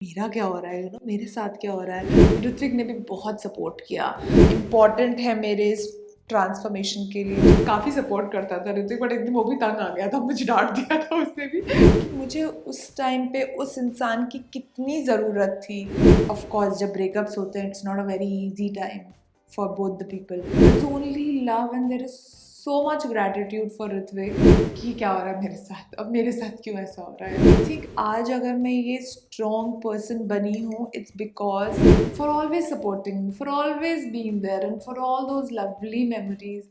मेरा क्या हो रहा है, मेरे साथ क्या हो रहा है। ऋत्विक ने भी बहुत सपोर्ट किया, इम्पॉर्टेंट है मेरे इस ट्रांसफॉर्मेशन के लिए। काफ़ी सपोर्ट करता था ऋत्विक, बट एकदम वो भी तंग आ गया था, मुझे डांट दिया था उसने भी कि मुझे उस टाइम पे उस इंसान की कितनी ज़रूरत थी। ऑफ कोर्स जब ब्रेकअप्स होते हैं, it's not a very easy time for both the people. It's only love and there is so much gratitude for Ritwik कि क्या हो रहा है मेरे साथ, अब मेरे साथ क्यों ऐसा हो रहा है। ठीक, आज अगर मैं ये स्ट्रॉन्ग पर्सन बनी हूँ, it's because for always supporting me, for always being there and for all those lovely memories.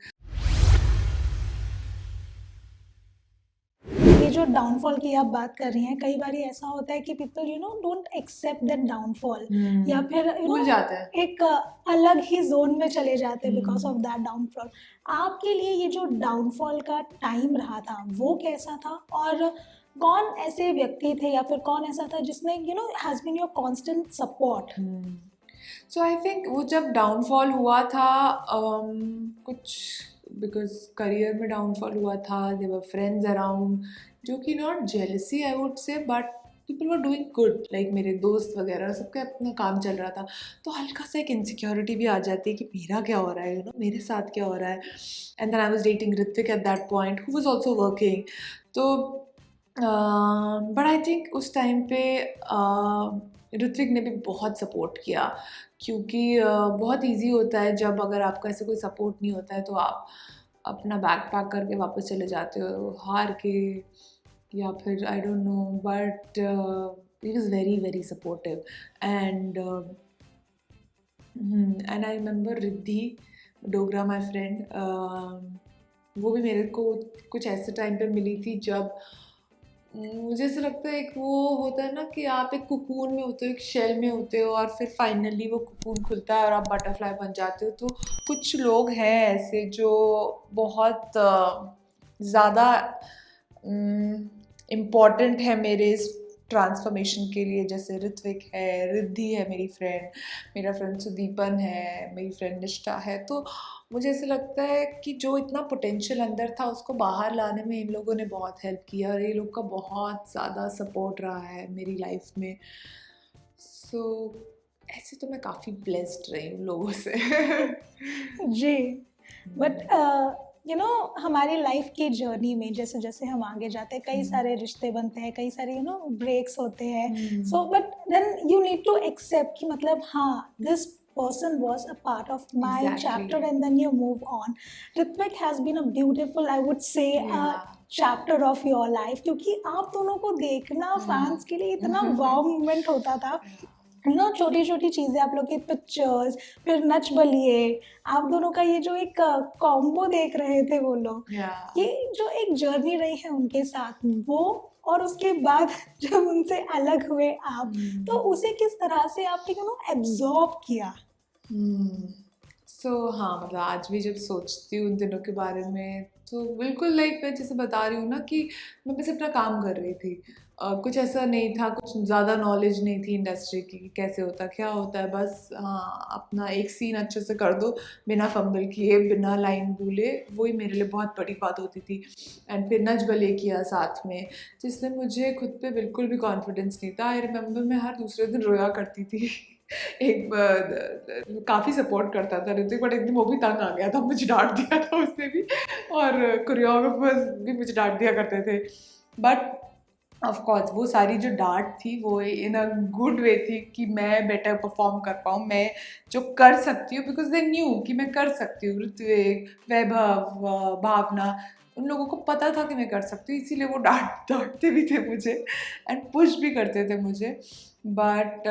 ये जो डाउनफॉल की आप बात कर रही हैं, कई बार ऐसा होता है कि people don't accept that downfall, या फिर भूल जाते हैं। एक अलग ही जोन में चले जाते हैं because of hmm. That downfall. आपके लिए ये जो डाउनफॉल का टाइम रहा था वो कैसा था, और कौन ऐसे व्यक्ति थे या फिर कौन ऐसा था जिसने has been your constant support? So I think वो जब डाउनफॉल हुआ था, कुछ बिकॉज करियर में डाउनफॉल हुआ था, देयर वर फ्रेंड्स अराउंड जो कि not jealousy I would say, but people were doing good, like मेरे दोस्त वगैरह सबका अपना काम चल रहा था। तो हल्का सा एक इनसिक्योरिटी भी आ जाती है कि मेरा क्या हो रहा है, मेरे साथ क्या हो रहा है। And then I was dating Ritwik at that point who was also working. तो बट आई थिंक उस टाइम पे ऋत्विक ने भी बहुत सपोर्ट किया, क्योंकि बहुत इजी होता है जब अगर आपका ऐसे कोई सपोर्ट नहीं होता है तो आप अपना बैग पैक करके वापस चले जाते हो हार के, या फिर I don't know, but he was very very supportive. And and I remember Riddhi Dogra my friend, वो भी मेरे को कुछ ऐसे टाइम पे मिली थी जब मुझे ऐसा लगता है, एक वो होता है ना कि आप एक कुकून में होते हो, एक शेल में होते हो, और फिर फाइनली वो कुकून खुलता है और आप बटरफ्लाई बन जाते हो। तो कुछ लोग हैं ऐसे जो बहुत ज़्यादा इम्पॉर्टेंट है मेरे इस ट्रांसफॉर्मेशन के लिए, जैसे ऋत्विक है, रिद्धि है मेरी फ्रेंड, मेरा फ्रेंड सुदीपन है, मेरी फ्रेंड निष्ठा है। तो मुझे ऐसा लगता है कि जो इतना पोटेंशियल अंदर था उसको बाहर लाने में इन लोगों ने बहुत हेल्प किया, और ये लोग का बहुत ज़्यादा सपोर्ट रहा है मेरी लाइफ में। सो ऐसे तो मैं काफ़ी ब्लेस्ड रही हूँ लोगों से जी, बट हमारी लाइफ की जर्नी में जैसे जैसे हम आगे जाते हैं, कई सारे रिश्ते बनते हैं, कई सारे ब्रेक्स होते हैं। So but then you need to accept कि मतलब हाँ, this person was a part of my Exactly. chapter, and then you move on. Ritwik has been a beautiful, I would say, Yeah. chapter of your life, क्योंकि आप दोनों को देखना fans के लिए इतना वाव मोमेंट होता था। छोटी छोटी चीजें, आप लोग की पिक्चर्स, फिर नच बलिए, आप दोनों का ये जो एक कॉम्बो देख रहे थे वो लोग, Yeah. ये जो एक जर्नी रही है उनके साथ वो, और उसके बाद जब उनसे अलग हुए आप, तो उसे किस तरह से आपने एब्जॉर्ब किया? सो हाँ, मतलब आज भी जब सोचती हूँ उन दिनों के बारे में तो बिल्कुल लाइक मैं जैसे बता रही हूँ ना कि मैं बस अपना काम कर रही थी। कुछ ऐसा नहीं था, कुछ ज़्यादा नॉलेज नहीं थी इंडस्ट्री की कि कैसे होता क्या होता है। बस हाँ, अपना एक सीन अच्छे से कर दो बिना फंबल किए, बिना लाइन भूले, वही मेरे लिए बहुत बड़ी बात होती थी। एंड फिर नच बलिए किया साथ में, जिसमें मुझे खुद पे बिल्कुल भी कॉन्फिडेंस नहीं था। आई रिमेंबर मैं हर दूसरे दिन रोया करती थी एक काफ़ी सपोर्ट करता था ऋतिक, बट एकदम वो भी तंग आ गया था, मुझे डांट दिया था उसने भी, और कोरियोग्राफर्स भी मुझे डांट दिया करते थे। बट ऑफ कोर्स वो सारी जो डांट थी वो इन अ गुड वे थी कि मैं बेटर परफॉर्म कर पाऊँ, मैं जो कर सकती हूँ, बिकॉज दे न्यू कि मैं कर सकती हूँ। ऋत्विक, वैभव, भावना, उन लोगों को पता था कि मैं कर सकती हूँ, इसीलिए वो डांटते भी थे मुझे एंड पुश भी करते थे मुझे। बट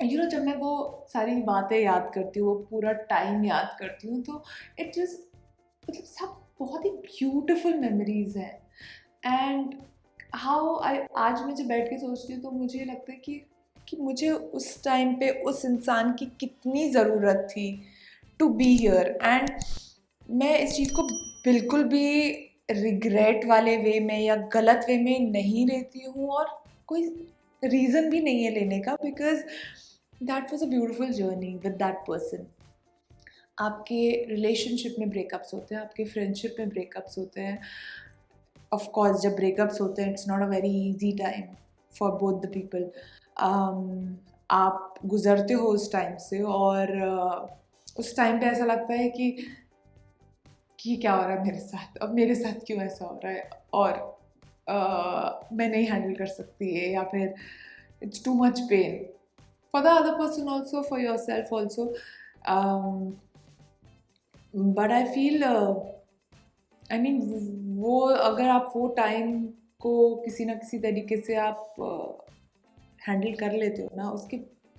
जब मैं वो सारी बातें याद करती हूँ, वो पूरा टाइम याद करती हूँ, तो इट इज़ मतलब सब बहुत ही ब्यूटिफुल मेमोरीज हैं। एंड हाउ आई आज मैं जब बैठ के सोचती हूँ तो मुझे लगता है कि मुझे उस टाइम पे उस इंसान की कितनी ज़रूरत थी टू बी हियर। एंड मैं इस चीज़ को बिल्कुल भी रिग्रेट वाले वे में या गलत वे में नहीं लेती हूँ, और कोई रीज़न भी नहीं है लेने का, because that was a beautiful journey with that person. आपके रिलेशनशिप में ब्रेकअप्स होते हैं, आपके फ्रेंडशिप में ब्रेकअप्स होते हैं। ऑफ कोर्स जब ब्रेकअप्स होते हैं, it's not a very easy time for both the people. आप गुजरते हो उस टाइम से, और उस टाइम पे ऐसा लगता है कि क्या हो रहा है मेरे साथ, अब मेरे साथ क्यों ऐसा हो रहा है, और मैं नहीं हैंडल कर सकती है, या फिर it's too much pain for the other person also, for your self also. But I feel, I mean, वो अगर आप वो टाइम को किसी ना किसी तरीके से आप हैंडल कर लेते हो ना, उसके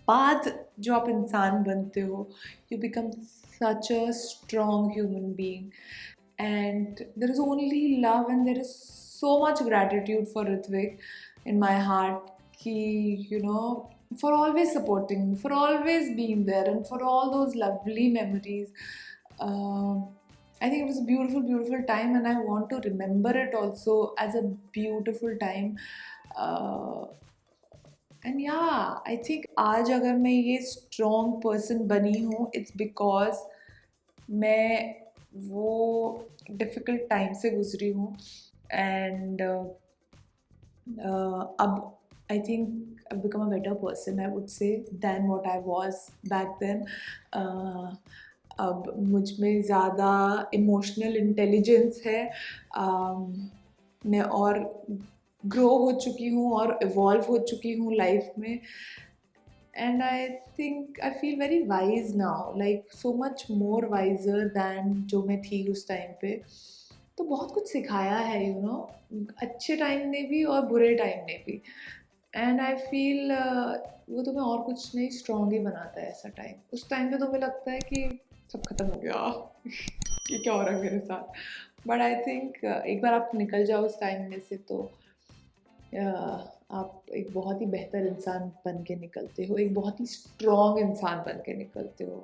बाद जो आप इंसान बनते हो, you become such a strong human being, and there is only love and there is so much gratitude for Ritvik in my heart, ki, you know, for always supporting me, for always being there, and for all those lovely memories. I think it was a beautiful, beautiful time, and I want to remember it also as a beautiful time. uh, and yeah, I think आज अगर मैं ये strong person बनी हूँ, it's because मैं वो difficult time से गुजरी हूँ, एंड अब I think I've become a better person, I would say, than what I was back then. अब मुझ में ज़्यादा इमोशनल इंटेलिजेंस है, मैं और ग्रो हो चुकी हूँ और इवॉल्व हो चुकी हूँ लाइफ में, and I think I feel very wise now, like so much more wiser than जो मैं थी उस टाइम पे. तो बहुत कुछ सिखाया है, यू नो, अच्छे टाइम ने भी और बुरे टाइम ने भी, एंड आई फील वो तुम्हें और कुछ नहीं, स्ट्रॉन्ग ही बनाता है ऐसा टाइम. उस टाइम पे तुम्हें लगता है कि सब खत्म हो गया, ये क्या हो रहा है मेरे साथ, बट आई थिंक एक बार आप निकल जाओ उस टाइम में से, तो आप एक बहुत ही बेहतर इंसान बन के निकलते हो, एक बहुत ही स्ट्रॉन्ग इंसान बन के निकलते हो.